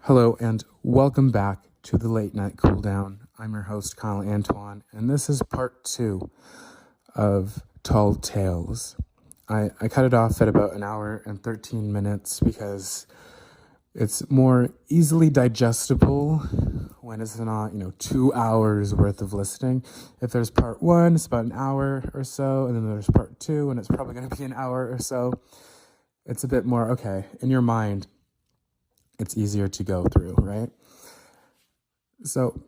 Hello and welcome back to the Late Night Cooldown. I'm your host, Kyle Antoine, and this is part 2 of Tall Tales. I cut it off at about an hour and 13 minutes because it's more easily digestible when it's not, 2 hours worth of listening. If there's part 1, it's about an hour or so, and then there's part 2, and it's probably going to be an hour or so. It's a bit more, okay, in your mind, it's easier to go through, right? So,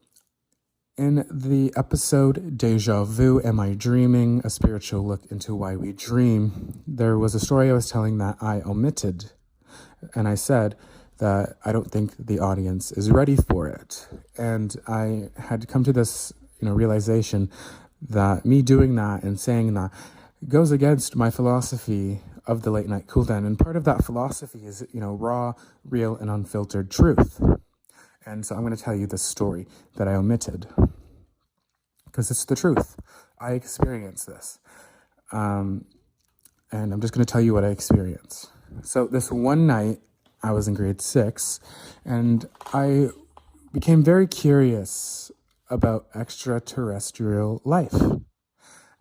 in the episode Deja Vu, Am I Dreaming? A spiritual look into why we dream, there was a story I was telling that I omitted. And I said that I don't think the audience is ready for it. And I had come to this, realization that me doing that and saying that goes against my philosophy of the Late Night Cooldown. And part of that philosophy is, raw, real, and unfiltered truth. And so I'm going to tell you the story that I omitted, because it's the truth. I experienced this. And I'm just going to tell you what I experienced. So this one night, I was in grade 6, and I became very curious about extraterrestrial life.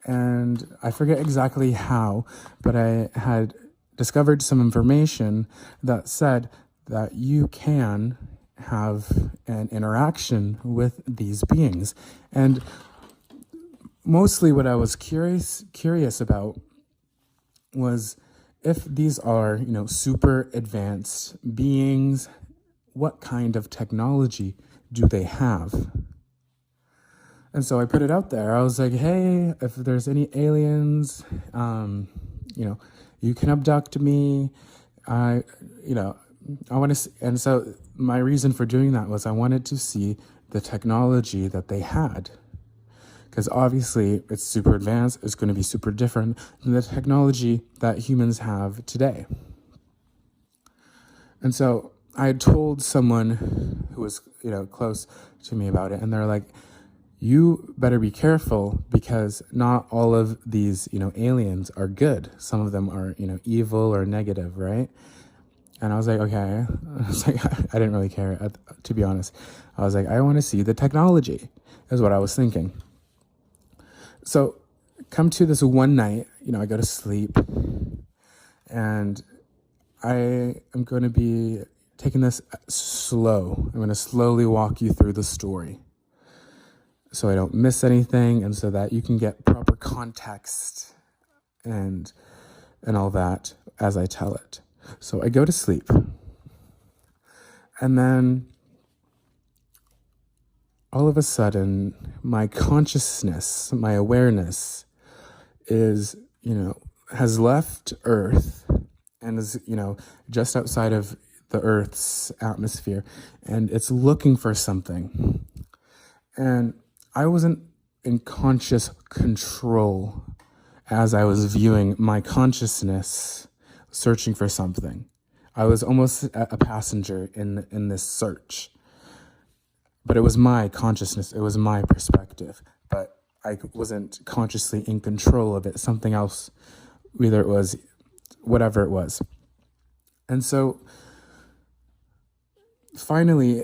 And I forget exactly how, but I had discovered some information that said that you can have an interaction with these beings. And mostly what I was curious about was if these are, super advanced beings, what kind of technology do they have? And so I put it out there. I was like, hey, if there's any aliens, you can abduct me. I want to, and so my reason for doing that was I wanted to see the technology that they had. Because obviously it's super advanced, it's going to be super different than the technology that humans have today. And so I had told someone who was, close to me about it, and they're like, you better be careful because not all of these, aliens are good. Some of them are, evil or negative, right? And I was like, okay. I didn't really care, to be honest. I was like, I want to see the technology, is what I was thinking. So come to this one night, I go to sleep, and I am going to be taking this slow. I'm going to slowly walk you through the story, so I don't miss anything, and so that you can get proper context and all that as I tell it. So I go to sleep, and then all of a sudden, my consciousness, my awareness is, has left Earth and is, just outside of the Earth's atmosphere, and it's looking for something. And I wasn't in conscious control as I was viewing my consciousness searching for something. I was almost a passenger in this search. But it was my consciousness, it was my perspective. But I wasn't consciously in control of it. Something else, whether it was whatever it was. And so finally,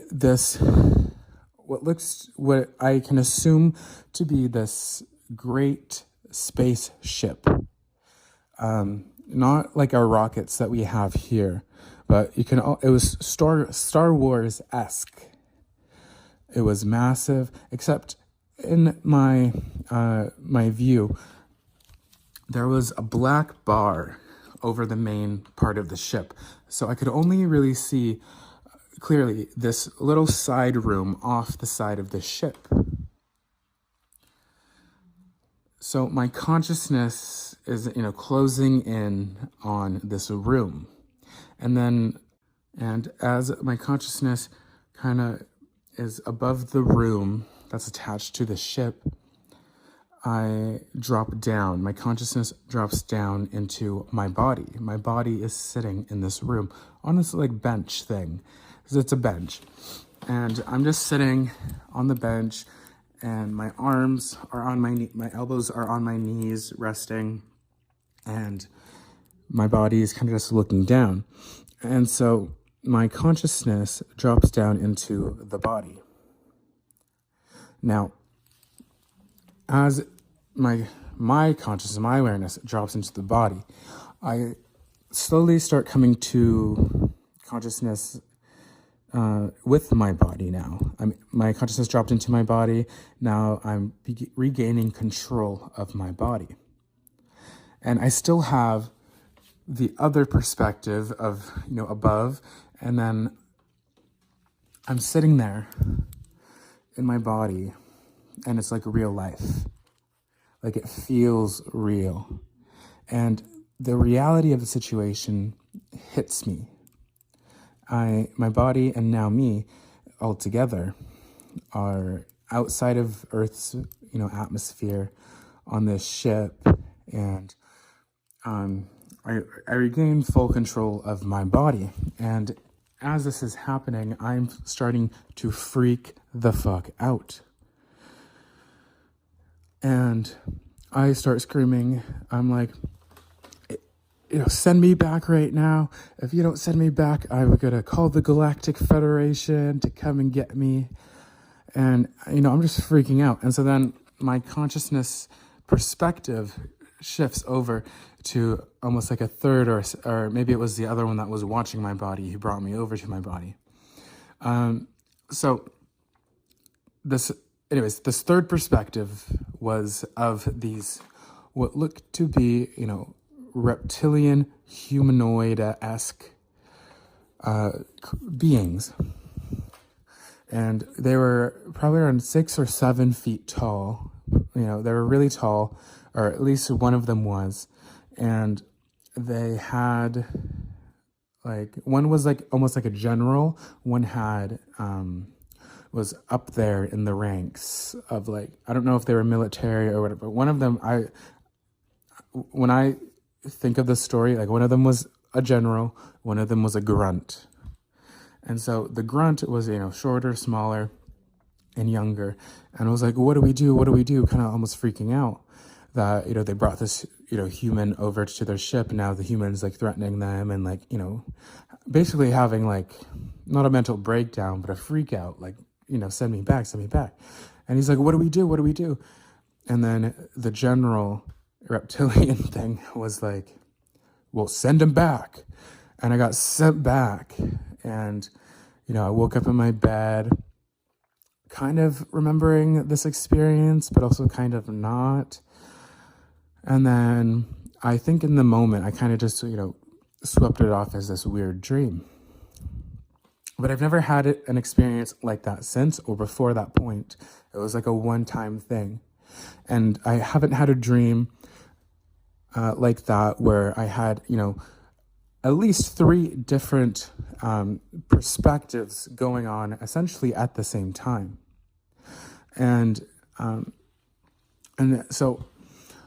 what I can assume to be this great spaceship. Not like our rockets that we have here, but it was Star Wars-esque. It was massive, except in my view, there was a black bar over the main part of the ship. So I could only really see clearly this little side room off the side of the ship. So my consciousness is, closing in on this room. And as my consciousness kind of is above the room that's attached to the ship, I drop down. My consciousness drops down into my body. My body is sitting in this room on this bench thing. It's a bench. And I'm just sitting on the bench, and my arms are on my elbows are on my knees, resting, and my body is kind of just looking down. And so my consciousness drops down into the body. Now, as my consciousness, my awareness drops into the body, I slowly start coming to consciousness with my body now. My consciousness dropped into my body. Now I'm regaining control of my body. And I still have the other perspective of, above. And then I'm sitting there in my body, and it's like real life. Like it feels real. And the reality of the situation hits me. My body and now me all together are outside of Earth's, atmosphere on this ship, and I regain full control of my body. And as this is happening, I'm starting to freak the fuck out. And I start screaming. I'm like, send me back right now. If you don't send me back, I'm going to call the Galactic Federation to come and get me. And, I'm just freaking out. And so then my consciousness perspective shifts over to almost like a third, or maybe it was the other one that was watching my body who brought me over to my body. So this third perspective was of these, what looked to be, reptilian, humanoid-esque beings. And they were probably around 6 or 7 feet tall. They were really tall, or at least one of them was. And they had, one was almost like a general. One had, was up there in the ranks of I don't know if they were military or whatever, but one of them, when I think of the story, one of them was a general, one of them was a grunt. And so the grunt was, shorter, smaller, and younger. And I was like, what do we do? What do we do? Kind of almost freaking out that, they brought this, human over to their ship. And now the human's threatening them and basically having not a mental breakdown, but a freak out, send me back, send me back. And he's like, what do we do? What do we do? And then the general reptilian thing was like, well, send him back. And I got sent back. And, I woke up in my bed, kind of remembering this experience, but also kind of not. And then I think in the moment, I kind of just, swept it off as this weird dream. But I've never had an experience like that since or before that point. It was a one-time thing. And I haven't had a dream like that where I had, at least 3 different perspectives going on essentially at the same time. And so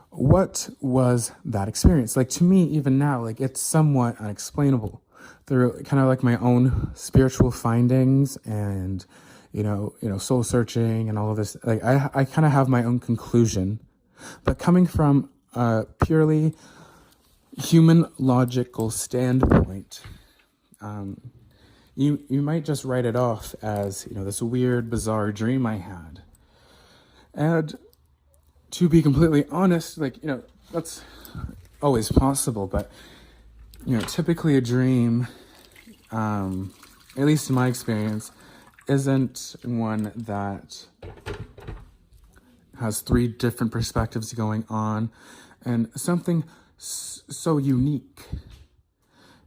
what was that experience? To me, even now, it's somewhat unexplainable through kind of my own spiritual findings and, soul searching and all of this. I kind of have my own conclusion, but coming from a purely human logical standpoint, you might just write it off as, this weird, bizarre dream I had. And to be completely honest, that's always possible, but, typically a dream, at least in my experience, isn't one that has 3 different perspectives going on and something so unique.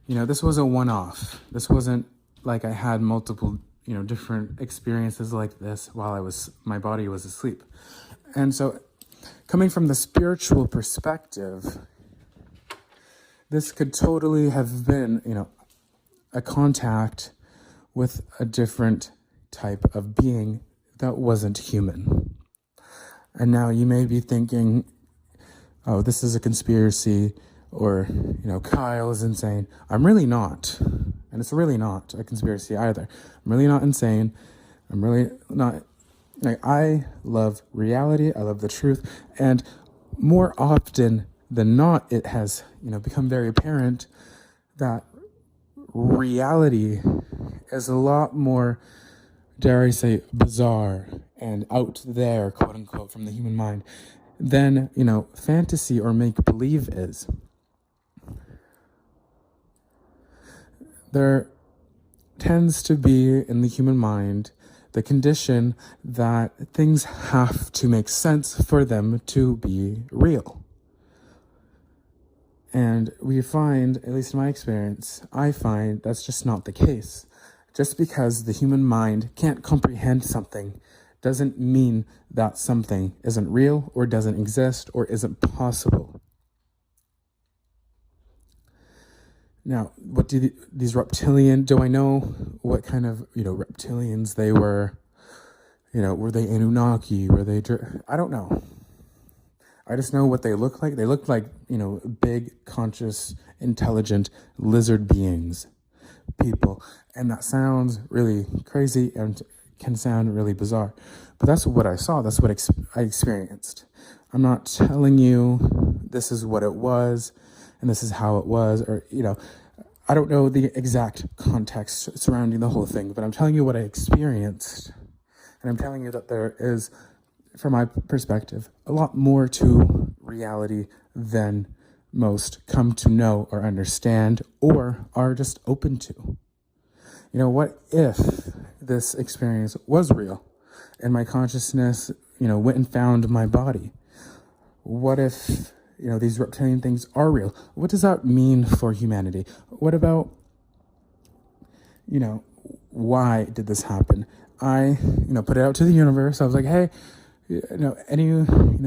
This was a one-off. This wasn't I had multiple, different experiences like this while my body was asleep. And so coming from the spiritual perspective, this could totally have been, a contact with a different type of being that wasn't human. And now you may be thinking, oh, this is a conspiracy, or, Kyle is insane. I'm really not. And it's really not a conspiracy either. I'm really not insane. I'm really not, I love reality. I love the truth. And more often than not, it has, become very apparent that reality is a lot more, dare I say, bizarre and out there, quote unquote, from the human mind than, fantasy or make-believe is. There tends to be in the human mind the condition that things have to make sense for them to be real. And we find, at least in my experience, I find that's just not the case. Just because the human mind can't comprehend something doesn't mean that something isn't real or doesn't exist or isn't possible. Now, what do these do I know what kind of, reptilians they were? Were they Anunnaki? I don't know. I just know what they look like. They look like, big, conscious, intelligent lizard beings, people. And that sounds really crazy and can sound really bizarre. But that's what I saw. That's what I experienced. I'm not telling you this is what it was and this is how it was, or, I don't know the exact context surrounding the whole thing, but I'm telling you what I experienced. And I'm telling you that there is, from my perspective, a lot more to reality than most come to know or understand or are just open to. What if this experience was real and my consciousness, went and found my body? What if, these reptilian things are real? What does that mean for humanity? What about, why did this happen? I, put it out to the universe. I was like, hey, any,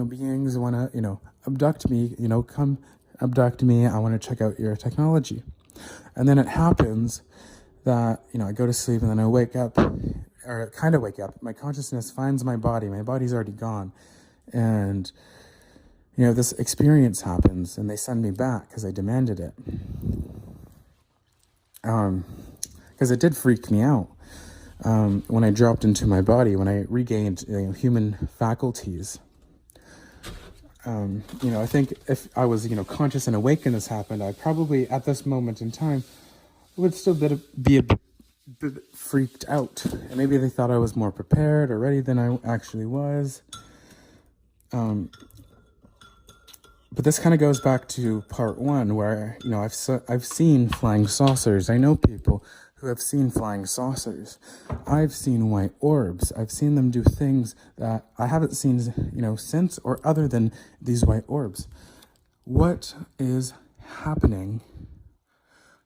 beings want to, abduct me, come abduct me. I want to check out your technology. And then it happens that, I go to sleep and then I wake up, or kind of wake up. My consciousness finds my body. My body's already gone. And, this experience happens and they send me back because I demanded it. Because it did freak me out. When I dropped into my body, when I regained human faculties. I think if I was, conscious and awake and this happened, I probably, at this moment in time, would still be a bit freaked out. And maybe they thought I was more prepared or ready than I actually was. But this kind of goes back to part one, where, I've seen flying saucers. I know people who have seen flying saucers. I've seen white orbs. I've seen them do things that I haven't seen, since or other than these white orbs. What is happening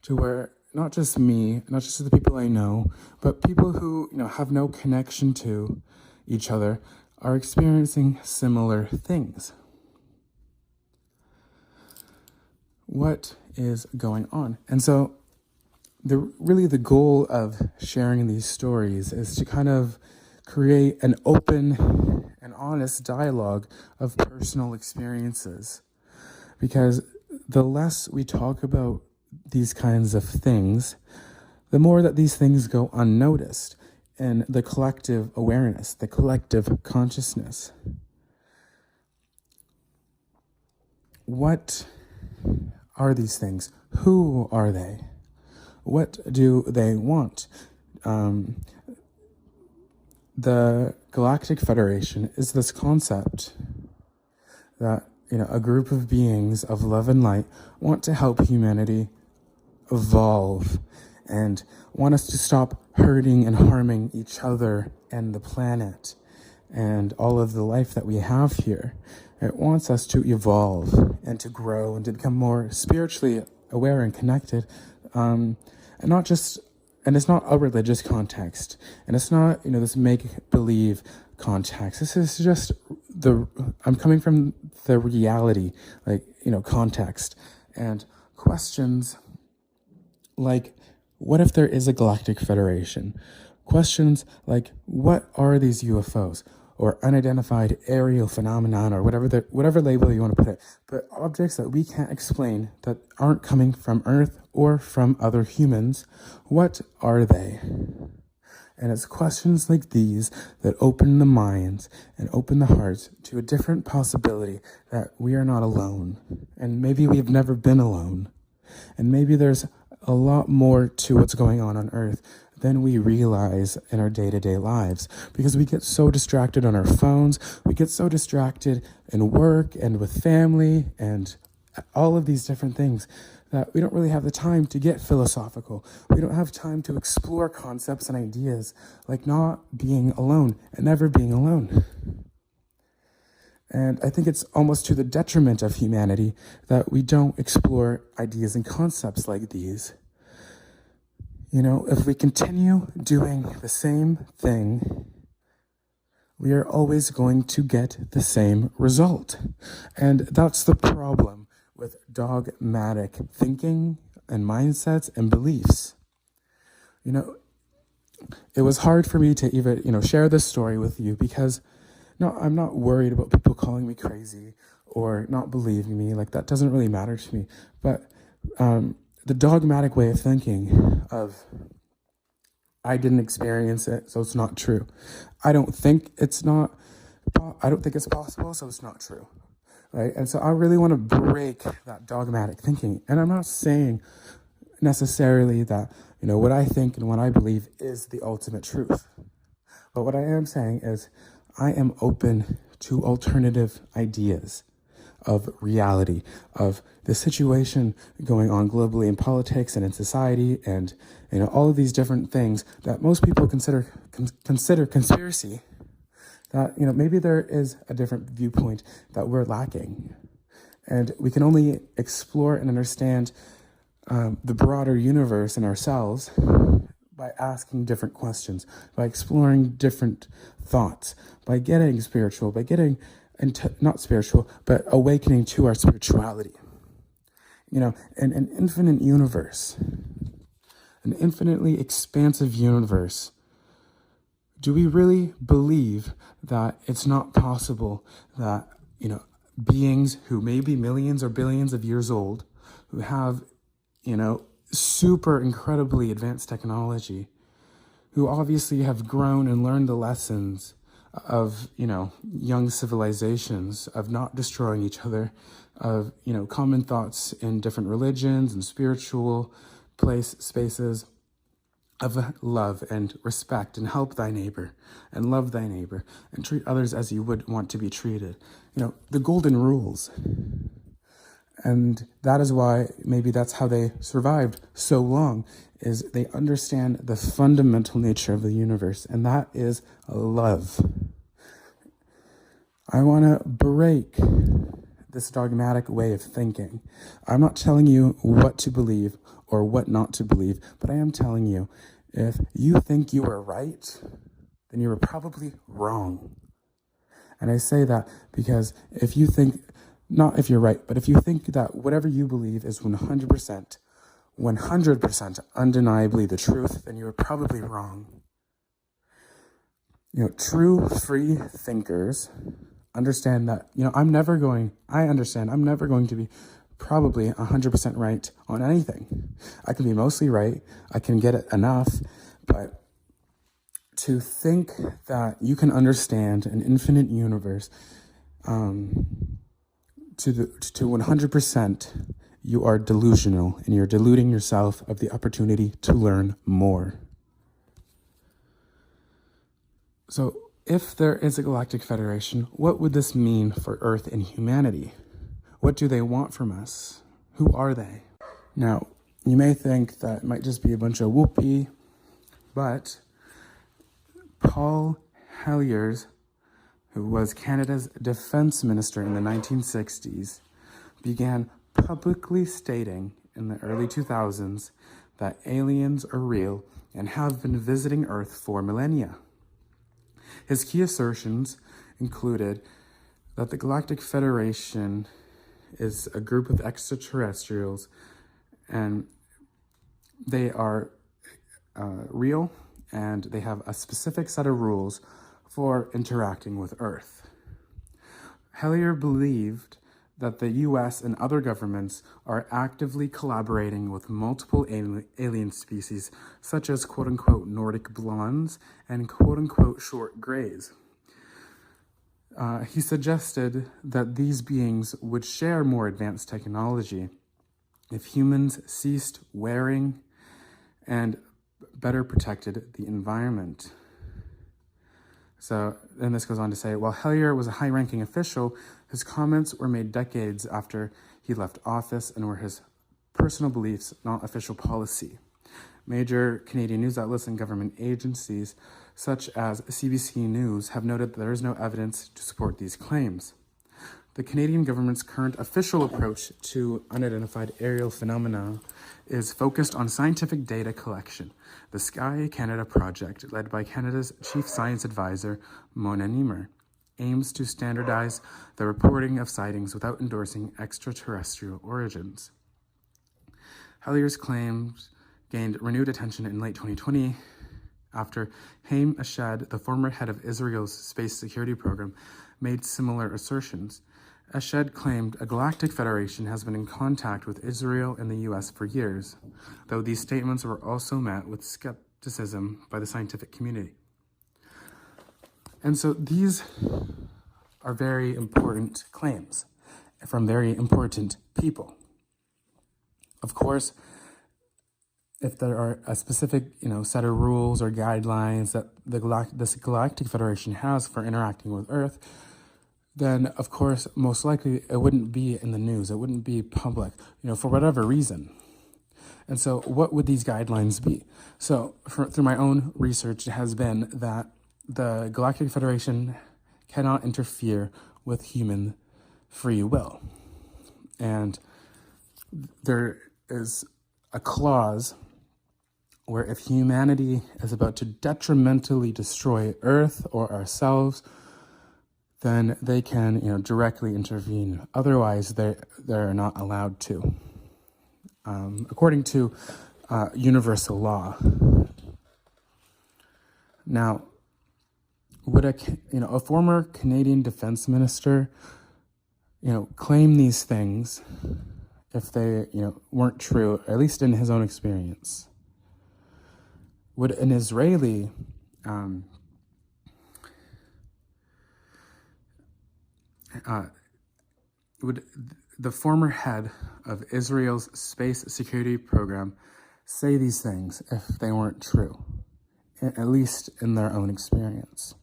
to where not just me, not just the people I know, but people who, have no connection to each other are experiencing similar things? What is going on? And so the goal of sharing these stories is to kind of create an open and honest dialogue of personal experiences. Because the less we talk about these kinds of things, the more that these things go unnoticed in the collective awareness, the collective consciousness. What are these things? Who are they? What do they want? The Galactic Federation is this concept that, a group of beings of love and light want to help humanity evolve and want us to stop hurting and harming each other and the planet and all of the life that we have here. It wants us to evolve and to grow and to become more spiritually aware and connected. And it's not a religious context, and it's not, this make-believe context. This is just I'm coming from the reality, context, and questions like, what if there is a galactic federation? Questions like, what are these UFOs? Or unidentified aerial phenomenon, or whatever label you want to put it, but objects that we can't explain, that aren't coming from Earth or from other humans. What are they? And it's questions like these that open the minds and open the hearts to a different possibility, that we are not alone, and maybe we've never been alone, and maybe there's a lot more to what's going on Earth than we realize in our day-to-day lives, because we get so distracted on our phones, we get so distracted in work and with family and all of these different things that we don't really have the time to get philosophical. We don't have time to explore concepts and ideas like not being alone and never being alone. And I think it's almost to the detriment of humanity that we don't explore ideas and concepts like these. You know, if we continue doing the same thing, we are always going to get the same result. And that's the problem with dogmatic thinking and mindsets and beliefs. You know, it was hard for me to even, share this story with you because no, I'm not worried about people calling me crazy or not believing me. Like, that doesn't really matter to me. But the dogmatic way of thinking of, I didn't experience it, so it's not true. I don't think it's possible, so it's not true. Right? And so I really want to break that dogmatic thinking. And I'm not saying necessarily that, what I think and what I believe is the ultimate truth. But what I am saying is, I am open to alternative ideas of reality, of the situation going on globally in politics and in society, and all of these different things that most people consider conspiracy. That maybe there is a different viewpoint that we're lacking, and we can only explore and understand the broader universe and ourselves by asking different questions, by exploring different thoughts, by getting spiritual, by getting not spiritual, but awakening to our spirituality. In an infinite universe, an infinitely expansive universe, do we really believe that it's not possible that, beings who may be millions or billions of years old, who have, super incredibly advanced technology, who obviously have grown and learned the lessons of, young civilizations, of not destroying each other, of, common thoughts in different religions and spiritual spaces, of love and respect and help thy neighbor and love thy neighbor and treat others as you would want to be treated. The golden rules. And that is why maybe that's how they survived so long, is they understand the fundamental nature of the universe, and that is love. I want to break this dogmatic way of thinking. I'm not telling you what to believe or what not to believe, but I am telling you, if you think you are right, then you are probably wrong. And I say that because if you think, not if you're right, but if you think that whatever you believe is 100% undeniably the truth, then you are probably wrong. True free thinkers understand that, I understand I'm never going to be probably 100% right on anything. I can be mostly right, I can get it enough, but to think that you can understand an infinite universe to 100%, you are delusional, and you're deluding yourself of the opportunity to learn more. So if there is a galactic federation, what would this mean for Earth and humanity? What do they want from us? Who are they? Now, you may think that it might just be a bunch of whoopee, but Paul Hellyer, who was Canada's defense minister in the 1960s, began publicly stating in the early 2000s that aliens are real and have been visiting Earth for millennia. His key assertions included that the Galactic Federation is a group of extraterrestrials, and they are real, and they have a specific set of rules for interacting with Earth. Hellyer believed that the US and other governments are actively collaborating with multiple alien species, such as quote-unquote Nordic blondes and quote-unquote short grays. He suggested that these beings would share more advanced technology if humans ceased wearing and better protected the environment. So then this goes on to say, while Hellier was a high-ranking official, his comments were made decades after he left office and were his personal beliefs, not official policy. Major Canadian news outlets and government agencies, such as CBC News, have noted that there is no evidence to support these claims. The Canadian government's current official approach to unidentified aerial phenomena is focused on scientific data collection. The Sky Canada project, led by Canada's Chief Science Advisor, Mona Nemer, aims to standardize the reporting of sightings without endorsing extraterrestrial origins. Hellier's claims gained renewed attention in late 2020 after Haim Eshed, the former head of Israel's space security program, made similar assertions. Eshed claimed a galactic federation has been in contact with Israel and the US for years, though these statements were also met with skepticism by the scientific community. And so these are very important claims from very important people. Of course, if there are a specific, set of rules or guidelines that this Galactic Federation has for interacting with Earth, then of course, most likely it wouldn't be in the news. It wouldn't be public, for whatever reason. And so what would these guidelines be? So through my own research, it has been that the Galactic Federation cannot interfere with human free will. And there is a clause where if humanity is about to detrimentally destroy Earth or ourselves, then they can, directly intervene. Otherwise, they're not allowed to, according to universal law. Now, would a former Canadian defense minister, claim these things if they, weren't true, at least in his own experience? Would an Israeli would the former head of Israel's space security program say these things if they weren't true, at least in their own experience?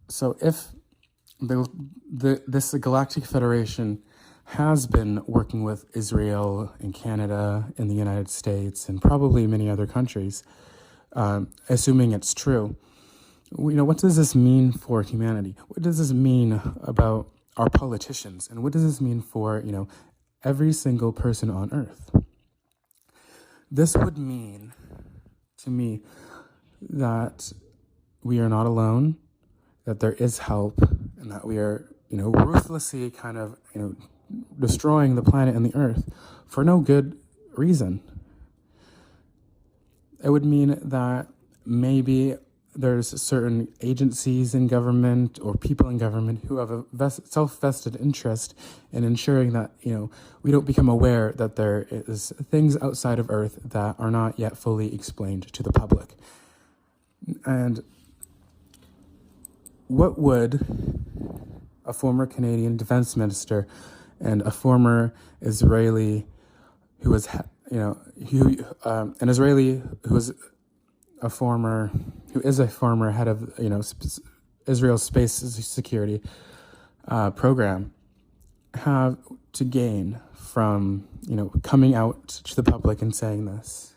So if this Galactic Federation has been working with Israel and Canada and the United States and probably many other countries, assuming it's true, what does this mean for humanity? What does this mean about our politicians? And what does this mean for, every single person on Earth? This would mean, to me, that we are not alone, that there is help, and that we are, ruthlessly kind of, destroying the planet and the Earth for no good reason. It would mean that maybe there's certain agencies in government or people in government who have a self-vested interest in ensuring that, we don't become aware that there is things outside of Earth that are not yet fully explained to the public. And what would a former Canadian defense minister and a former Israeli who was, an Israeli who is a former head of, Israel's space security program have to gain from, coming out to the public and saying this?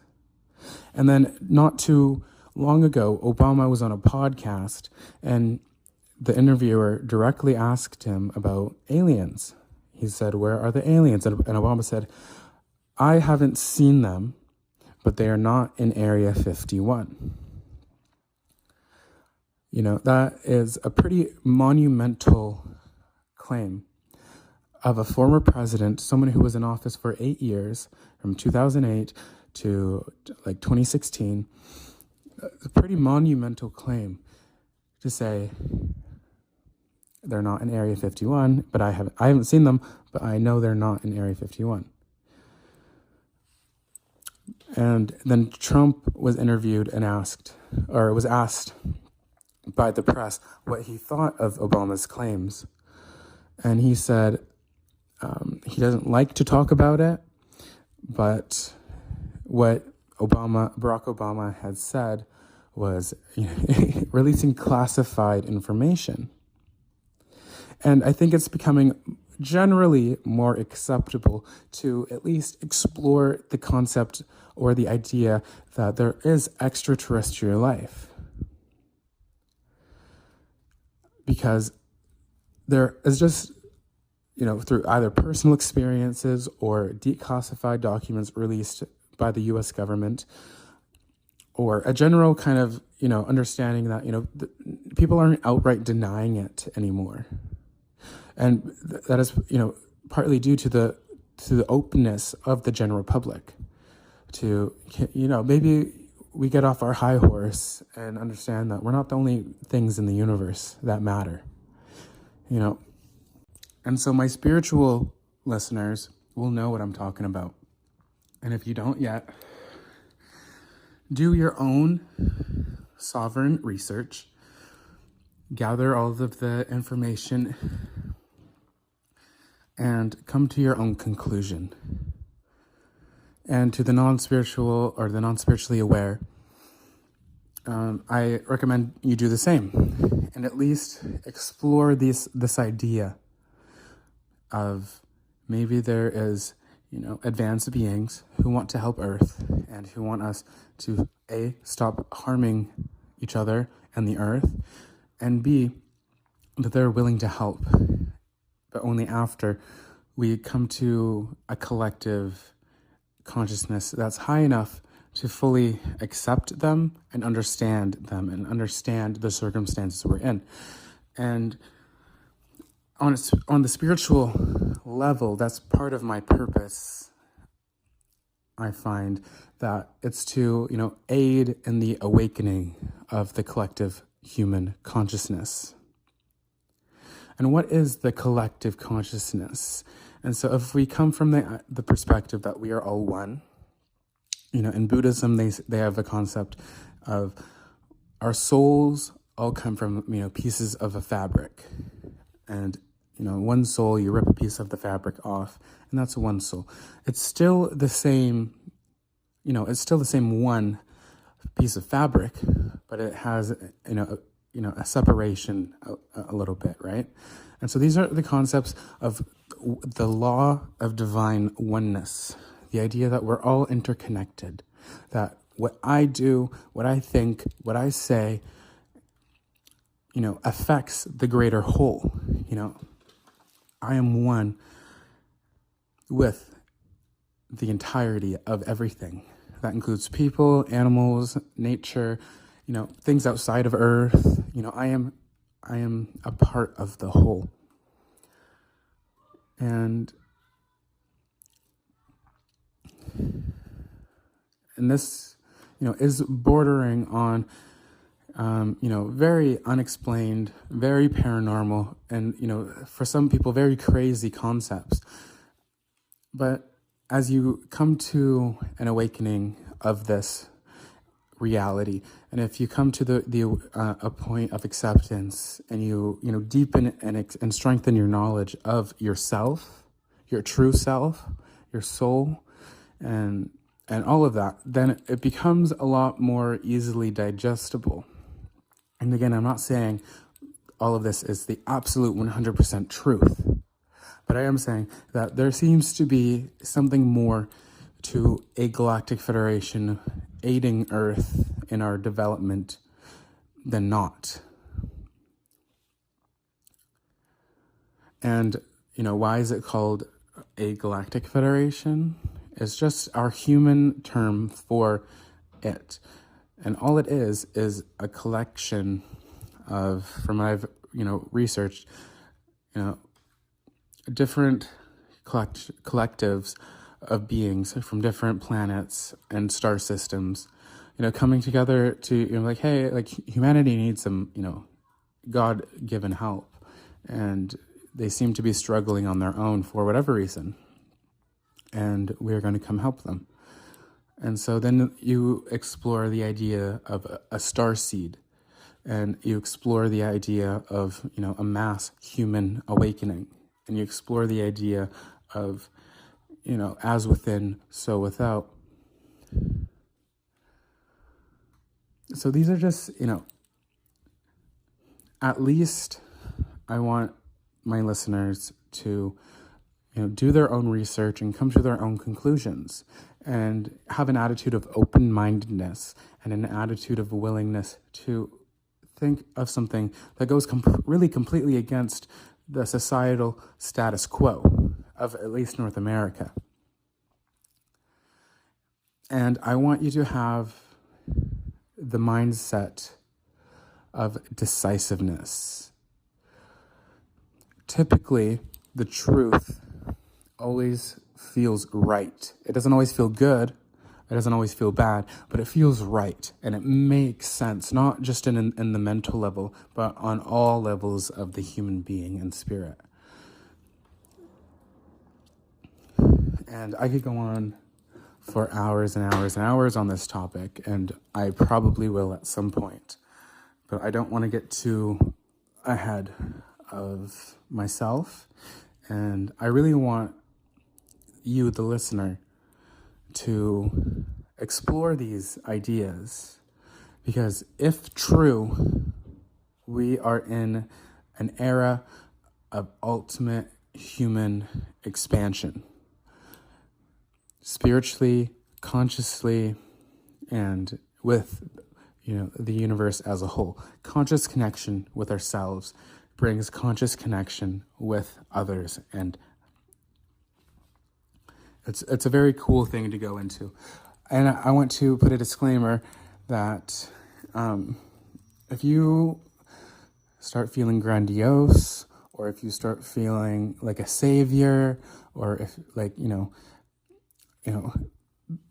And then not too long ago, Obama was on a podcast and the interviewer directly asked him about aliens. He said, "Where are the aliens?" And Obama said, "I haven't seen them, but they are not in Area 51. That is a pretty monumental claim of a former president, someone who was in office for 8 years, from 2008 to 2016. A pretty monumental claim to say they're not in Area 51, but I haven't seen them, but I know they're not in Area 51. And then Trump was interviewed and was asked by the press what he thought of Obama's claims. And he said he doesn't like to talk about it, but what Barack Obama had said was releasing classified information. And I think it's becoming generally more acceptable to at least explore the concept or the idea that there is extraterrestrial life. Because there is just, through either personal experiences or declassified documents released by the US government, or a general kind of, understanding that, people aren't outright denying it anymore. And that is, partly due to the openness of the general public to, maybe we get off our high horse and understand that we're not the only things in the universe that matter, And so my spiritual listeners will know what I'm talking about. And if you don't yet, do your own sovereign research, gather all of the information, and come to your own conclusion. And to the non-spiritual or the non-spiritually aware, I recommend you do the same and at least explore this idea of maybe there is, advanced beings who want to help Earth and who want us to A, stop harming each other and the Earth, and B, that they're willing to help, but only after we come to a collective consciousness that's high enough to fully accept them and understand the circumstances we're in. And on the spiritual level, that's part of my purpose. I find that it's to, aid in the awakening of the collective human consciousness. And what is the collective consciousness? And so if we come from the perspective that we are all one, in Buddhism, they have a concept of our souls all come from, pieces of a fabric. And, one soul, you rip a piece of the fabric off, and that's one soul. It's still the same, one piece of fabric, but it has, a separation a little bit, right? And so these are the concepts of the law of divine oneness, the idea that we're all interconnected, that what I do, what I think, what I say, affects the greater whole. I am one with the entirety of everything. That includes people, animals, nature, things outside of Earth. I am a part of the whole. And this, is bordering on, very unexplained, very paranormal, and, for some people, very crazy concepts. But as you come to an awakening of this reality, and if you come to a point of acceptance, and you deepen and strengthen your knowledge of yourself, your true self, your soul, and all of that, then it becomes a lot more easily digestible. And again, I'm not saying all of this is the absolute 100% truth, but I am saying that there seems to be something more to a galactic federation aiding Earth in our development than not. And, why is it called a galactic federation? It's just our human term for it. And all it is a collection of, from what I've, researched, different collectives of beings from different planets and star systems, coming together to, hey, humanity needs some, God-given help. And they seem to be struggling on their own for whatever reason. And we're going to come help them. And so then you explore the idea of a star seed, and you explore the idea of, a mass human awakening, and you explore the idea of, as within, so without. So these are just, at least I want my listeners to, do their own research and come to their own conclusions and have an attitude of open-mindedness and an attitude of willingness to think of something that goes really completely against the societal status quo of at least North America. And I want you to have the mindset of decisiveness. Typically, the truth always feels right. It doesn't always feel good. It doesn't always feel bad, but it feels right. And it makes sense, not just in the mental level, but on all levels of the human being and spirit. And I could go on for hours and hours and hours on this topic, and I probably will at some point. But I don't want to get too ahead of myself. And I really want you, the listener, to explore these ideas. Because if true, we are in an era of ultimate human expansion. Spiritually, consciously, and with the universe as a whole. Conscious connection with ourselves brings conscious connection with others, and it's a very cool thing to go into. And I want to put a disclaimer that if you start feeling grandiose, or if you start feeling like a savior, or if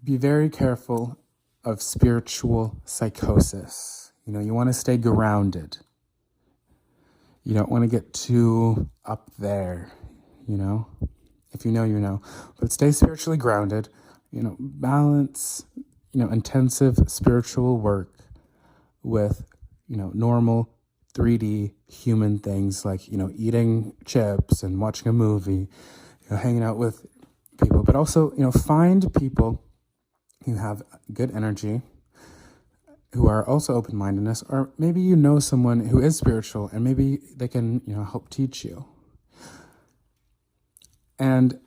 be very careful of spiritual psychosis. You want to stay grounded. You don't want to get too up there, If you know. But stay spiritually grounded, balance, intensive spiritual work with, normal 3D human things like, eating chips and watching a movie, hanging out with people. But also, find people who have good energy, who are also open-mindedness, or maybe someone who is spiritual and maybe they can, help teach you. And,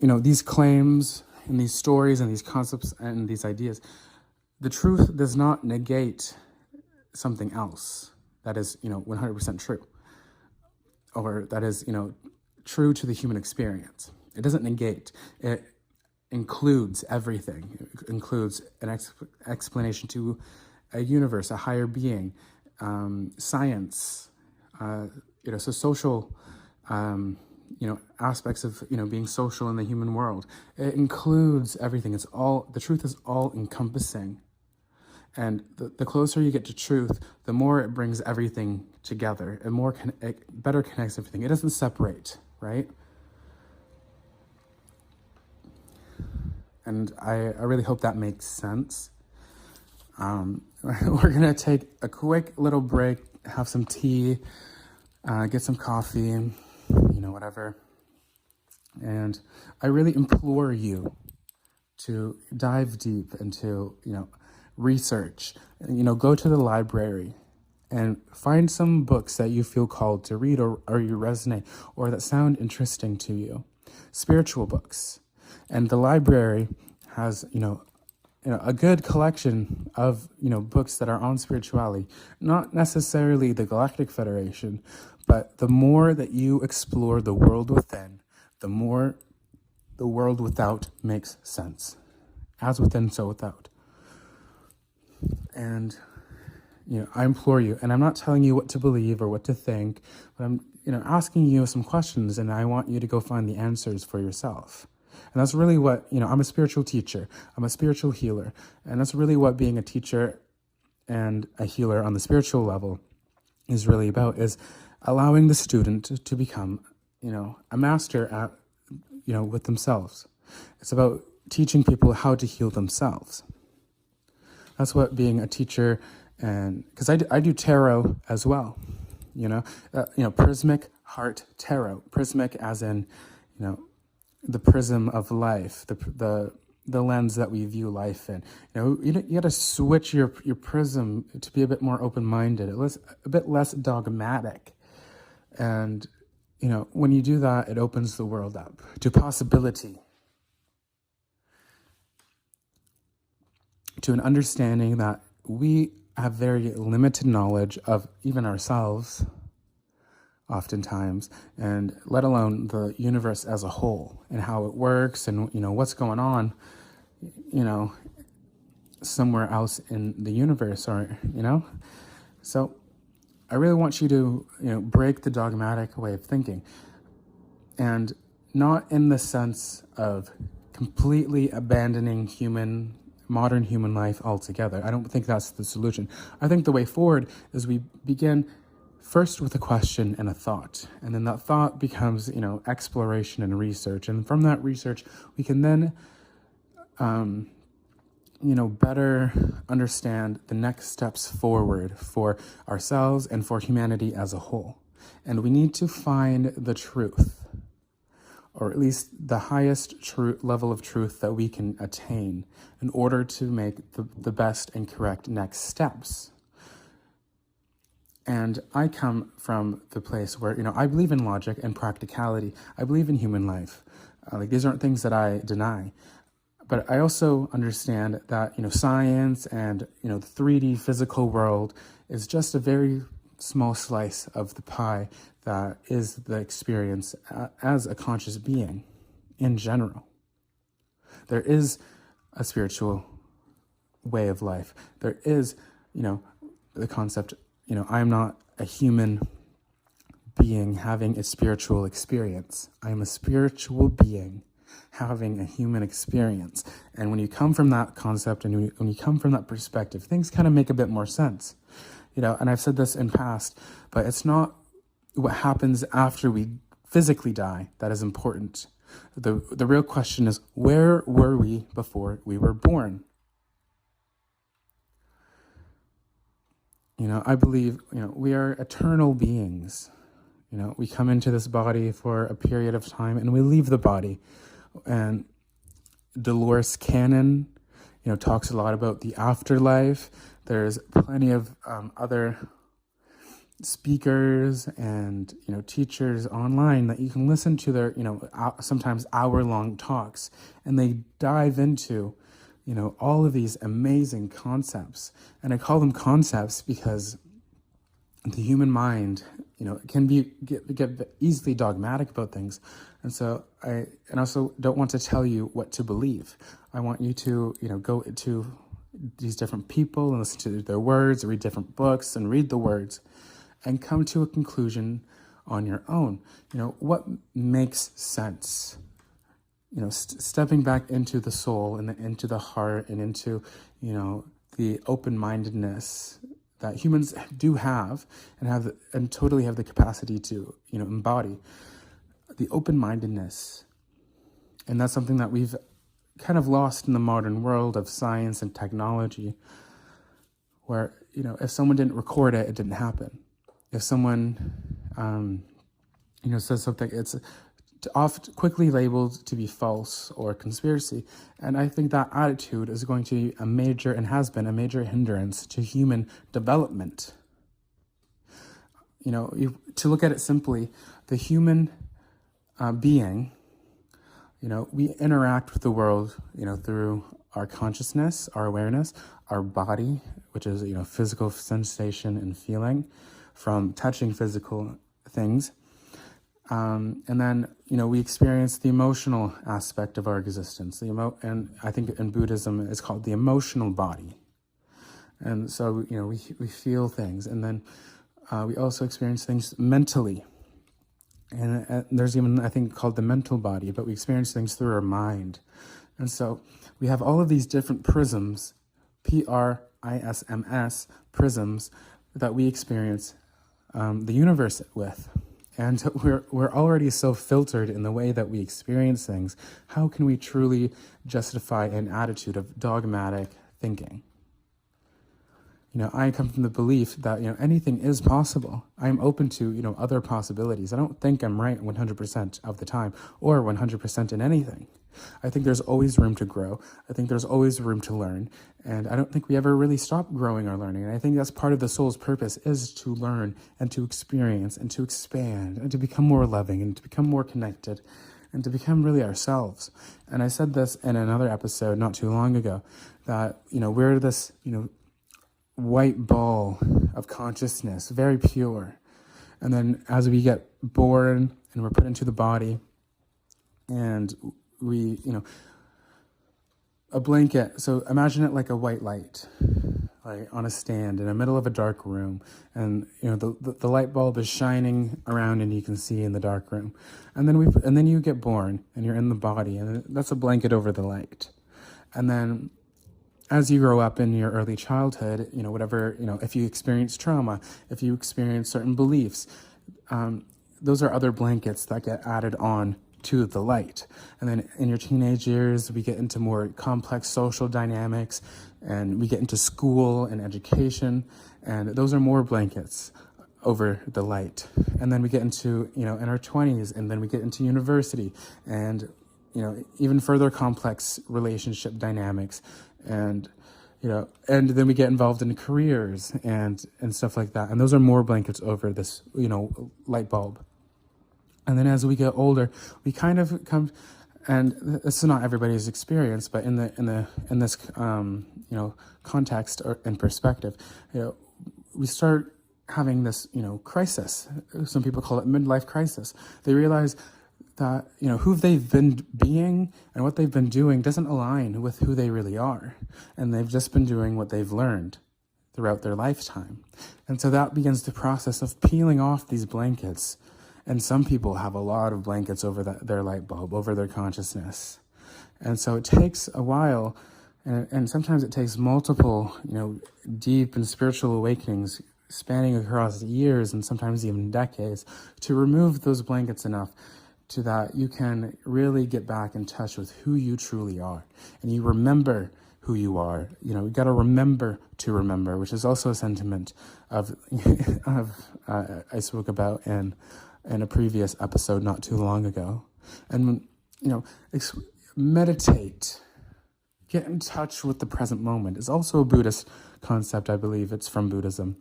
these claims and these stories and these concepts and these ideas, the truth does not negate something else that is, 100% true, or that is, true to the human experience. It doesn't negate. It includes everything. It includes an explanation to a universe, a higher being, science, so social, aspects of, being social in the human world. It includes everything. The truth is all encompassing. And the closer you get to truth, the more it brings everything together, and it better connects everything. It doesn't separate, right? And I really hope that makes sense. We're going to take a quick little break, have some tea, get some coffee, whatever. And I really implore you to dive deep into, research, go to the library and find some books that you feel called to read, or you resonate, or that sound interesting to you. Spiritual books. And the library has, a good collection of, books that are on spirituality. Not necessarily the Galactic Federation, but the more that you explore the world within, the more the world without makes sense. As within, so without. And, I implore you, and I'm not telling you what to believe or what to think, but I'm, asking you some questions, and I want you to go find the answers for yourself. And that's really what, I'm a spiritual teacher. I'm a spiritual healer. And that's really what being a teacher and a healer on the spiritual level is really about, is allowing the student to become, a master at, with themselves. It's about teaching people how to heal themselves. That's what being a teacher, and because I do tarot as well, prismic heart tarot. Prismic as in, the prism of life, the the lens that we view life in. You got to switch your prism to be a bit more open-minded, a bit less dogmatic. And, when you do that, it opens the world up to possibility, to an understanding that we have very limited knowledge of even ourselves, oftentimes, and let alone the universe as a whole and how it works and, what's going on, somewhere else in the universe, or, So I really want you to, break the dogmatic way of thinking, and not in the sense of completely abandoning modern human life altogether. I don't think that's the solution. I think the way forward is we begin first with a question and a thought, and then that thought becomes, exploration and research. And from that research, we can then, better understand the next steps forward for ourselves and for humanity as a whole. And we need to find the truth, or at least the highest level of truth that we can attain in order to make the best and correct next steps. And I come from the place where, I believe in logic and practicality. I believe in human life. These aren't things that I deny. But I also understand that, science and, the 3D physical world is just a very small slice of the pie that is the experience as a conscious being in general. There is a spiritual way of life. There is, the concept, I'm not a human being having a spiritual experience. I am a spiritual being having a human experience. And when you come from that concept and when you come from that perspective, things kind of make a bit more sense. And I've said this in past, but it's not what happens after we physically die that is important. The real question is, where were we before we were born? I believe, we are eternal beings. We come into this body for a period of time and we leave the body. And Dolores Cannon, talks a lot about the afterlife. There's plenty of other speakers and, teachers online that you can listen to their, sometimes hour-long talks. And they dive into, all of these amazing concepts. And I call them concepts because the human mind, can get easily dogmatic about things. And so I also don't want to tell you what to believe. I want you to, go to these different people and listen to their words, read different books and read the words and come to a conclusion on your own. What makes sense? Stepping back into the soul and into the heart and into, the open-mindedness that humans do have and totally have the capacity to, embody. The open-mindedness. And that's something that we've kind of lost in the modern world of science and technology, where, if someone didn't record it, it didn't happen. If someone, says something, it's oft quickly labeled to be false or conspiracy. And I think that attitude is going to be a major, and has been a major hindrance to human development. To look at it simply, the human being, we interact with the world, through our consciousness, our awareness, our body, which is, physical sensation and feeling from touching physical things. And then, we experience the emotional aspect of our existence. And I think in Buddhism, it's called the emotional body. And so, we feel things. And then we also experience things mentally. And there's even, I think, called the mental body, but we experience things through our mind. And so we have all of these different prisms, PRISMS, prisms, that we experience the universe with. And we're already so filtered in the way that we experience things. How can we truly justify an attitude of dogmatic thinking? I come from the belief that, anything is possible. I'm open to, other possibilities. I don't think I'm right 100% of the time or 100% in anything. I think there's always room to grow. I think there's always room to learn. And I don't think we ever really stop growing or learning. And I think that's part of the soul's purpose, is to learn and to experience and to expand and to become more loving and to become more connected and to become really ourselves. And I said this in another episode not too long ago, that, we're this, white ball of consciousness, very pure. And then as we get born and we're put into the body, and we, a blanket, so imagine it like a white light, like on a stand in the middle of a dark room, and the light bulb is shining around and you can see in the dark room. And then you get born and you're in the body, and that's a blanket over the light. And then as you grow up in your early childhood, whatever, if you experience trauma, if you experience certain beliefs, those are other blankets that get added on to the light. And then in your teenage years, we get into more complex social dynamics, and we get into school and education, and those are more blankets over the light. And then we get into, in our 20s, and then we get into university, and, even further complex relationship dynamics. And and then we get involved in careers and stuff like that, and those are more blankets over this light bulb. And then as we get older, we kind of come, and this is not everybody's experience, but in this context or in perspective, we start having this crisis. Some people call it midlife crisis. They realize that who they've been being and what they've been doing doesn't align with who they really are, and they've just been doing what they've learned throughout their lifetime. And so that begins the process of peeling off these blankets. And some people have a lot of blankets over their light bulb, over their consciousness. And so it takes a while, and sometimes it takes multiple deep and spiritual awakenings spanning across years and sometimes even decades to remove those blankets enough to that you can really get back in touch with who you truly are. And you remember who you are. You got to remember to remember, which is also a sentiment of I spoke about in a previous episode not too long ago. And meditate, get in touch with the present moment is also a Buddhist concept. I believe it's from Buddhism,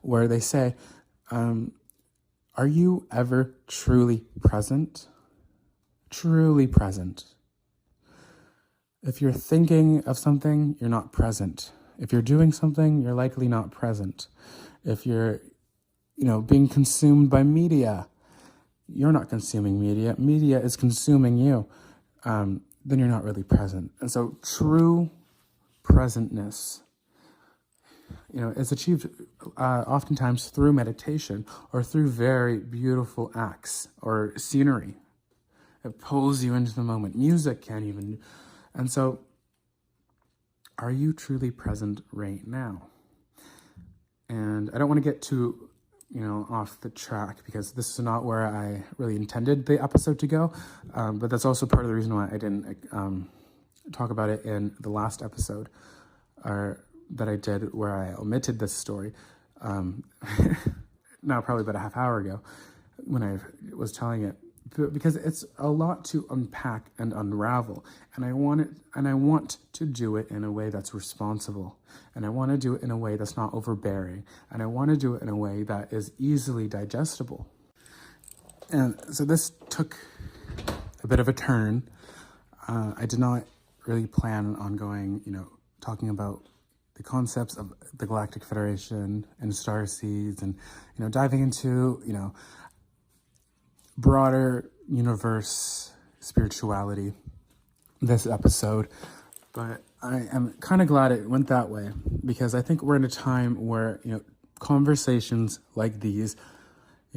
where they say, are you ever truly present? Truly present. If you're thinking of something, you're not present. If you're doing something, you're likely not present. If you're, being consumed by media, you're not consuming media. Media is consuming you. Then you're not really present. And so true presentness, is achieved oftentimes through meditation or through very beautiful acts or scenery. It pulls you into the moment. Music can't even. And so, are you truly present right now? And I don't want to get too, off the track, because this is not where I really intended the episode to go. But that's also part of the reason why I didn't talk about it in the last episode, or that I did, where I omitted this story. Now, probably about a half hour ago, when I was telling it, because it's a lot to unpack and unravel, and I want to do it in a way that's responsible, and I want to do it in a way that's not overbearing, and I want to do it in a way that is easily digestible. And so this took a bit of a turn. I did not really plan on going, talking about the concepts of the Galactic Federation and starseeds, and diving into broader universe spirituality this episode. But I am kind of glad it went that way, because I think we're in a time where conversations like these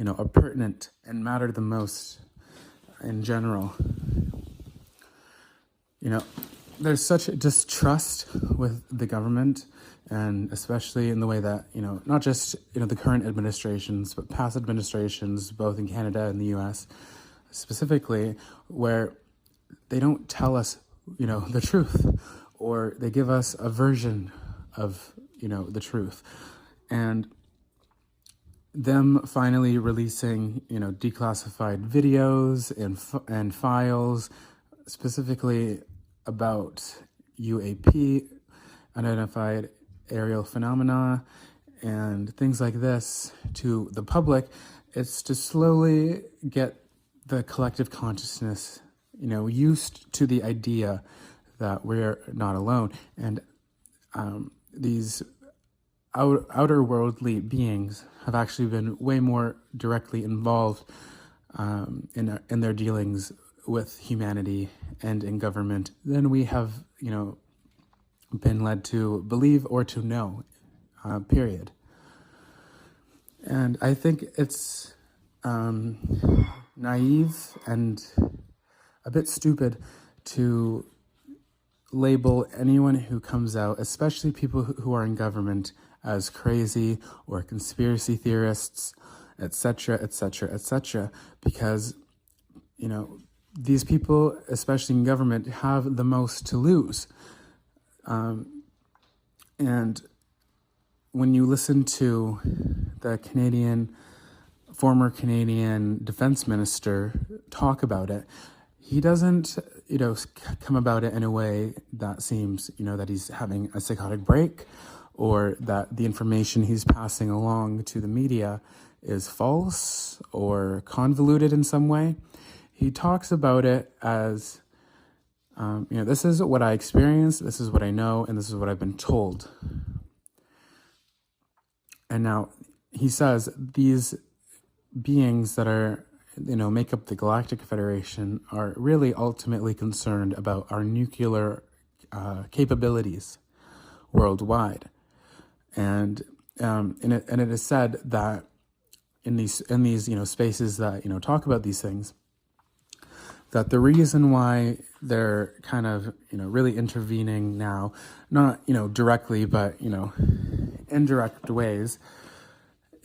are pertinent and matter the most in general. There's such a distrust with the government, and especially in the way that, not just, the current administrations, but past administrations, both in Canada and the US specifically, where they don't tell us, the truth, or they give us a version of, the truth. And them finally releasing, declassified videos and files, specifically about UAP, unidentified aerial phenomena, and things like this to the public. It's to slowly get the collective consciousness, used to the idea that we're not alone. And these outer worldly beings have actually been way more directly involved in their dealings with humanity and in government than we have, been led to believe or to know, period. And I think it's naive and a bit stupid to label anyone who comes out, especially people who are in government, as crazy or conspiracy theorists, etc., etc., etc., because, these people, especially in government, have the most to lose. And when you listen to the former Canadian defense minister talk about it, he doesn't, come about it in a way that seems, that he's having a psychotic break, or that the information he's passing along to the media is false or convoluted in some way. He talks about it as, this is what I experienced, this is what I know, and this is what I've been told. And now he says these beings that are, make up the Galactic Federation are really ultimately concerned about our nuclear capabilities worldwide. And it is said that in these spaces that talk about these things, that the reason why they're kind of really intervening now, not directly, but indirect ways,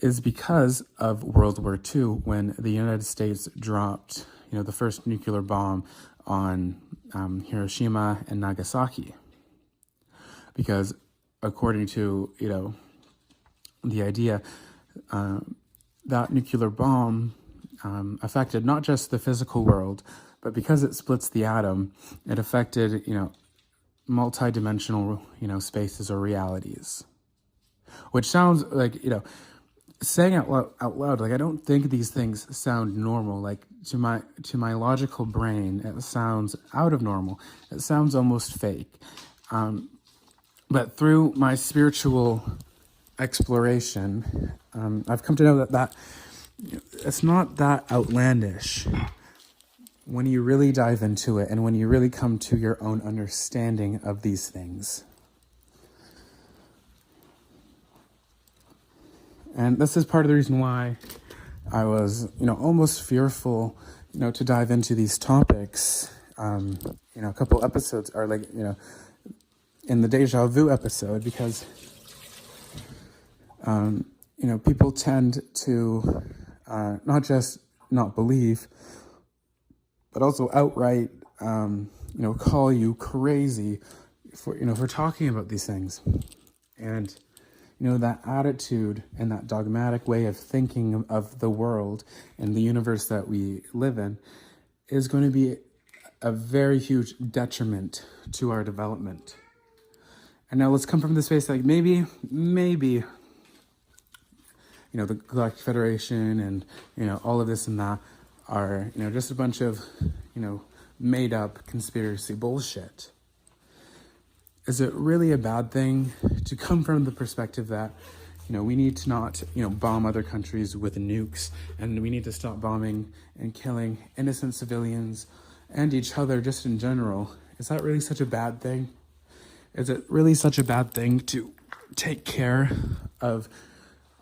is because of World War II, when the United States dropped the first nuclear bomb on Hiroshima and Nagasaki. Because according to the idea, that nuclear bomb affected not just the physical world, but because it splits the atom, it affected multi-dimensional spaces or realities. Which sounds like saying out loud, like, I don't think these things sound normal. Like, to my logical brain, it sounds out of normal. It sounds almost fake. But through my spiritual exploration, I've come to know that it's not that outlandish when you really dive into it and when you really come to your own understanding of these things. And this is part of the reason why I was, almost fearful, to dive into these topics. A couple episodes are in the Deja Vu episode, because, people tend to not just not believe, but also outright, call you crazy for talking about these things. And that attitude and that dogmatic way of thinking of the world and the universe that we live in is going to be a very huge detriment to our development. And now let's come from the space like maybe, the Galactic Federation and, all of this and that are, just a bunch of, made up conspiracy bullshit. Is it really a bad thing to come from the perspective that, we need to not, bomb other countries with nukes, and we need to stop bombing and killing innocent civilians and each other just in general? Is that really such a bad thing? Is it really such a bad thing to take care of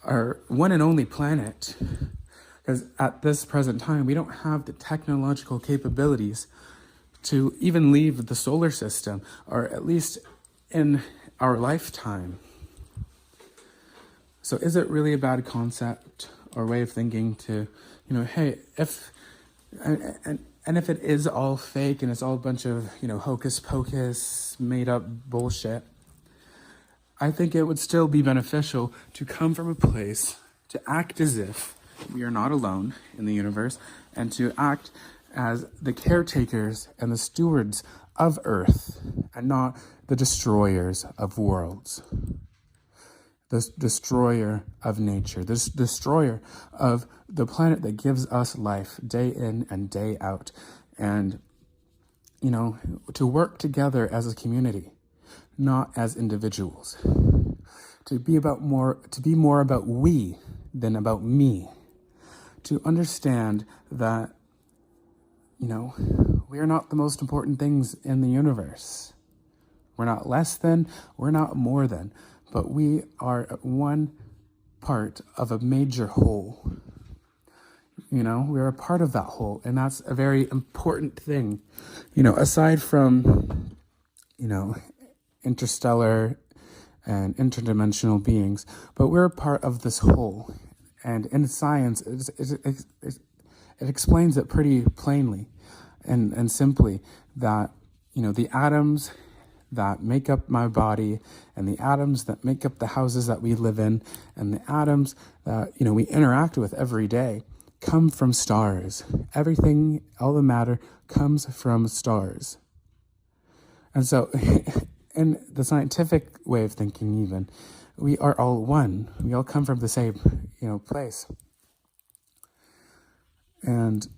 our one and only planet? Because at this present time, we don't have the technological capabilities to even leave the solar system, or at least in our lifetime. So is it really a bad concept or way of thinking to, hey, if it is all fake and it's all a bunch of, hocus pocus, made up bullshit, I think it would still be beneficial to come from a place to act as if we are not alone in the universe, and to act as the caretakers and the stewards of Earth, and not the destroyers of worlds. The destroyer of nature, this destroyer of the planet that gives us life day in and day out. And, to work together as a community, not as individuals. To be more about we than about me. To understand that, we are not the most important things in the universe. We're not less than, we're not more than, but we are one part of a major whole. We're a part of that whole, and that's a very important thing. Aside from, interstellar and interdimensional beings, but we're a part of this whole. And in science, it explains it pretty plainly and simply that, the atoms that make up my body, and the atoms that make up the houses that we live in, and the atoms that, we interact with every day, come from stars. Everything, all the matter, comes from stars. And so, in the scientific way of thinking even, we are all one. We all come from the same, place. And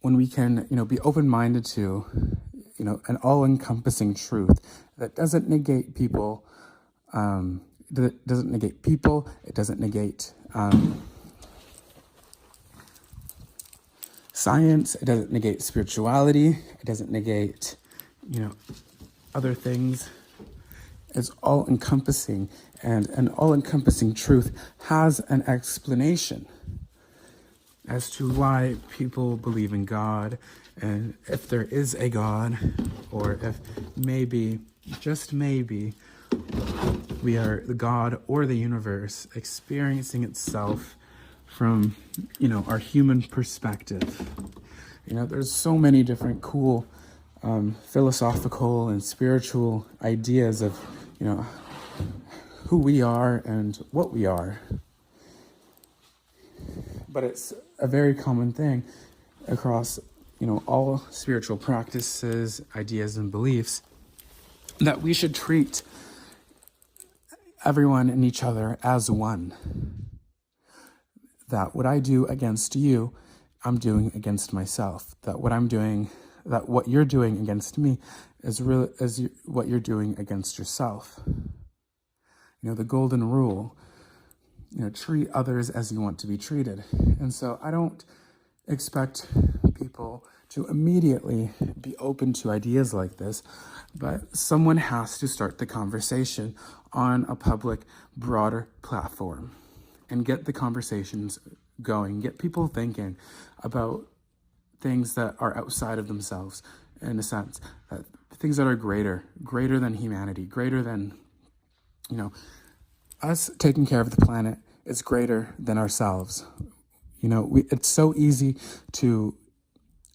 when we can, be open-minded to, an all-encompassing truth that doesn't negate people, it doesn't negate science, it doesn't negate spirituality, it doesn't negate, other things. It's all-encompassing, and an all-encompassing truth has an explanation as to why people believe in God, and if there is a God, or if maybe, just maybe, we are the God or the universe experiencing itself from, our human perspective. There's so many different cool philosophical and spiritual ideas of, who we are and what we are. But it's a very common thing across, all spiritual practices, ideas, and beliefs, that we should treat everyone and each other as one. That what I do against you, I'm doing against myself. That what you're doing against me is what you're doing against yourself. The golden rule, treat others as you want to be treated. And so I don't expect people to immediately be open to ideas like this, but someone has to start the conversation on a public, broader platform and get the conversations going, get people thinking about things that are outside of themselves, in a sense, that things that are greater than humanity, greater than, us taking care of the planet is greater than ourselves. It's so easy to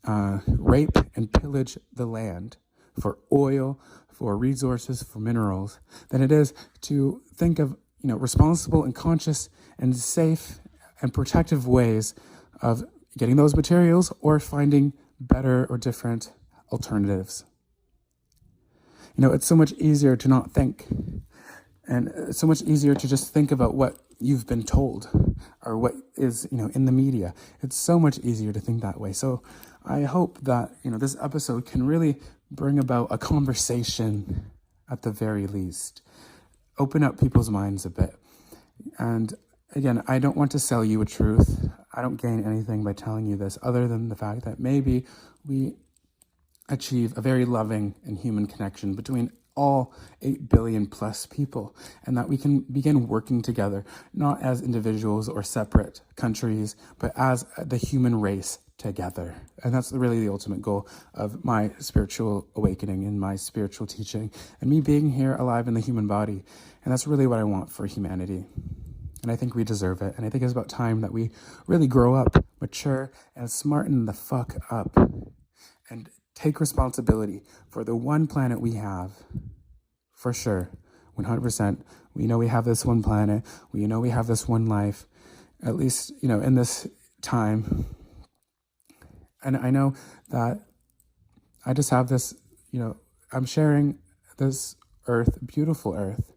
rape and pillage the land for oil, for resources, for minerals, than it is to think of, responsible and conscious and safe and protective ways of getting those materials or finding better or different alternatives. It's so much easier to not think, and it's so much easier to just think about what you've been told or what is, in the media. It's so much easier to think that way. So I hope that, this episode can really bring about a conversation at the very least, open up people's minds a bit. And again, I don't want to sell you a truth. I don't gain anything by telling you this other than the fact that maybe we achieve a very loving and human connection between all 8 billion plus people, and that we can begin working together, not as individuals or separate countries, but as the human race together. And that's really the ultimate goal of my spiritual awakening and my spiritual teaching, and me being here alive in the human body. And that's really what I want for humanity. And I think we deserve it. And I think it's about time that we really grow up, mature, and smarten the fuck up, and take responsibility for the one planet we have, for sure. 100%. We know we have this one planet. We know we have this one life, at least, in this time. And I know that I just have this, I'm sharing this earth, beautiful earth,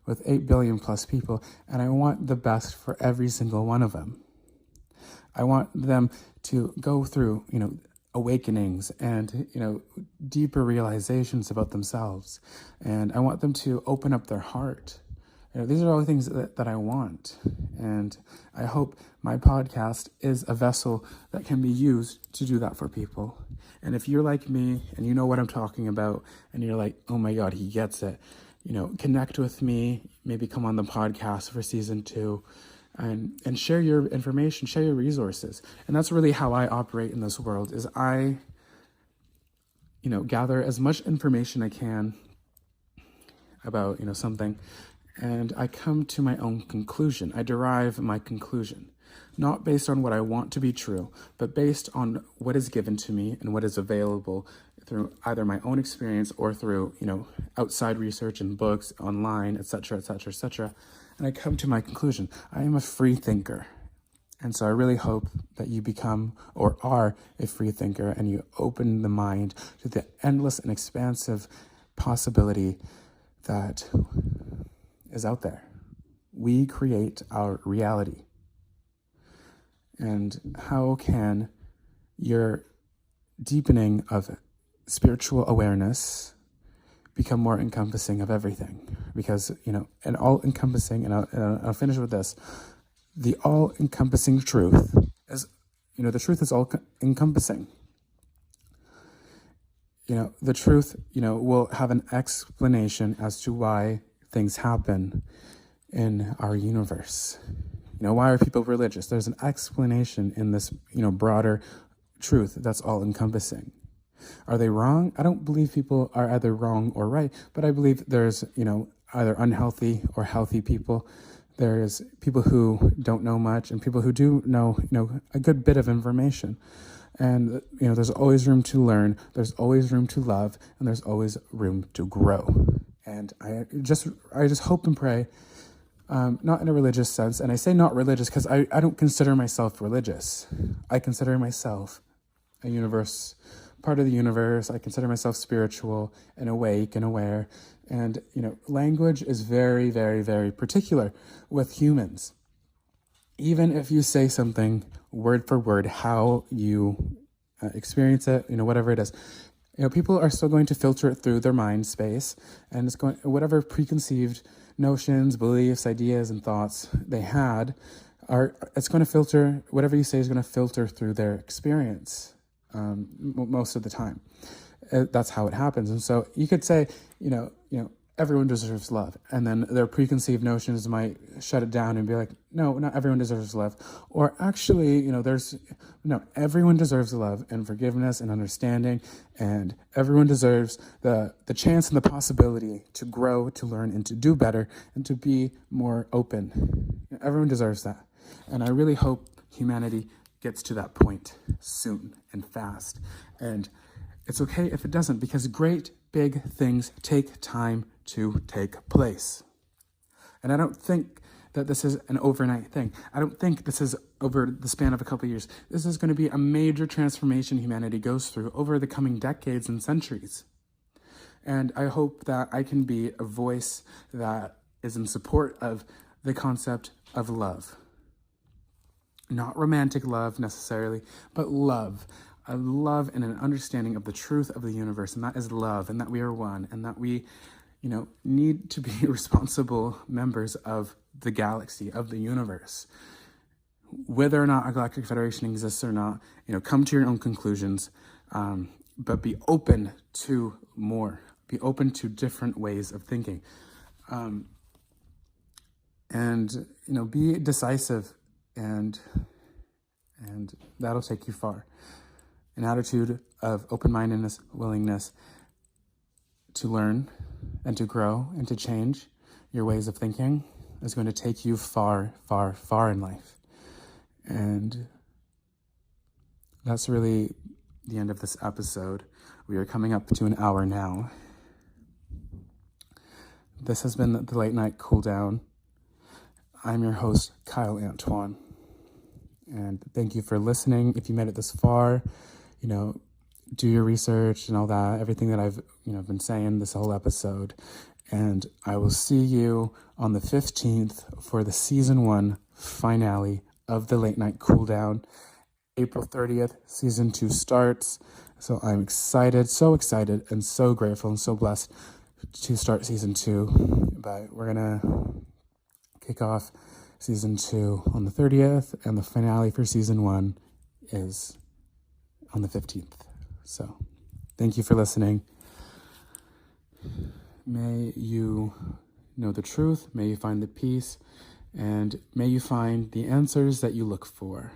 with 8 billion plus people, and I want the best for every single one of them. I want them to go through, awakenings and, deeper realizations about themselves. And I want them to open up their heart. These are all the things that I want. And I hope my podcast is a vessel that can be used to do that for people. And if you're like me and you know what I'm talking about and you're like, oh my God, he gets it, connect with me, maybe come on the podcast for season 2 and share your information, share your resources. And that's really how I operate in this world is I, gather as much information I can about, something, and I come to my own conclusion. I derive my conclusion, not based on what I want to be true, but based on what is given to me and what is available through either my own experience or through, outside research and books, online, etc., etc., etc. And I come to my conclusion. I am a free thinker. And so I really hope that you become or are a free thinker and you open the mind to the endless and expansive possibility that is out there. We create our reality. And how can your deepening of spiritual awareness become more encompassing of everything? Because, and all-encompassing, and I'll finish with this, the all-encompassing truth is, the truth is all-encompassing. The truth, will have an explanation as to why things happen in our universe. Why are people religious? There's an explanation in this, broader truth that's all-encompassing. Are they wrong? I don't believe people are either wrong or right, but I believe there's, either unhealthy or healthy people. There's people who don't know much and people who do know, a good bit of information. And, there's always room to learn, there's always room to love, and there's always room to grow. And I just hope and pray, not in a religious sense, and I say not religious because I don't consider myself religious. I consider myself a part of the universe. I consider myself spiritual and awake and aware. And, language is very, very, very particular with humans. Even if you say something word for word, how you experience it, whatever it is, people are still going to filter it through their mind space, and it's going, whatever preconceived notions, beliefs, ideas, and thoughts they had it's going to filter, whatever you say is going to filter through their experience most of the time. That's how it happens. And so you could say, everyone deserves love. And then their preconceived notions might shut it down and be like, no, not everyone deserves love. Or actually, everyone deserves love and forgiveness and understanding. And everyone deserves the chance and the possibility to grow, to learn, and to do better, and to be more open. Everyone deserves that. And I really hope humanity gets to that point soon and fast. And it's okay if it doesn't, because great big things take time to take place. And I don't think that this is an overnight thing. I don't think this is over the span of a couple of years. This is going to be a major transformation humanity goes through over the coming decades and centuries. And I hope that I can be a voice that is in support of the concept of love. Not romantic love necessarily, but love. A love and an understanding of the truth of the universe, and that is love, and that we are one, and that we, need to be responsible members of the galaxy, of the universe. Whether or not a galactic federation exists or not, come to your own conclusions, but be open to more. Be open to different ways of thinking. And, be decisive, and that'll take you far. An attitude of open-mindedness, willingness to learn and to grow and to change your ways of thinking is going to take you far, far, far in life. And that's really the end of this episode. We are coming up to an hour now. This has been the Late Night Cool Down. I'm your host, Kyle Antoine. And thank you for listening. If you made it this far, do your research and all that, everything that I've been saying this whole episode. And I will see you on the 15th for the season 1 finale of the Late Night Cool Down. April 30th, season 2 starts. So I'm excited, so excited, and so grateful and so blessed to start season 2. But we're going to kick off season 2 on the 30th, and the finale for season 1 is on the 15th. So thank you for listening. May you know the truth, may you find the peace, and may you find the answers that you look for.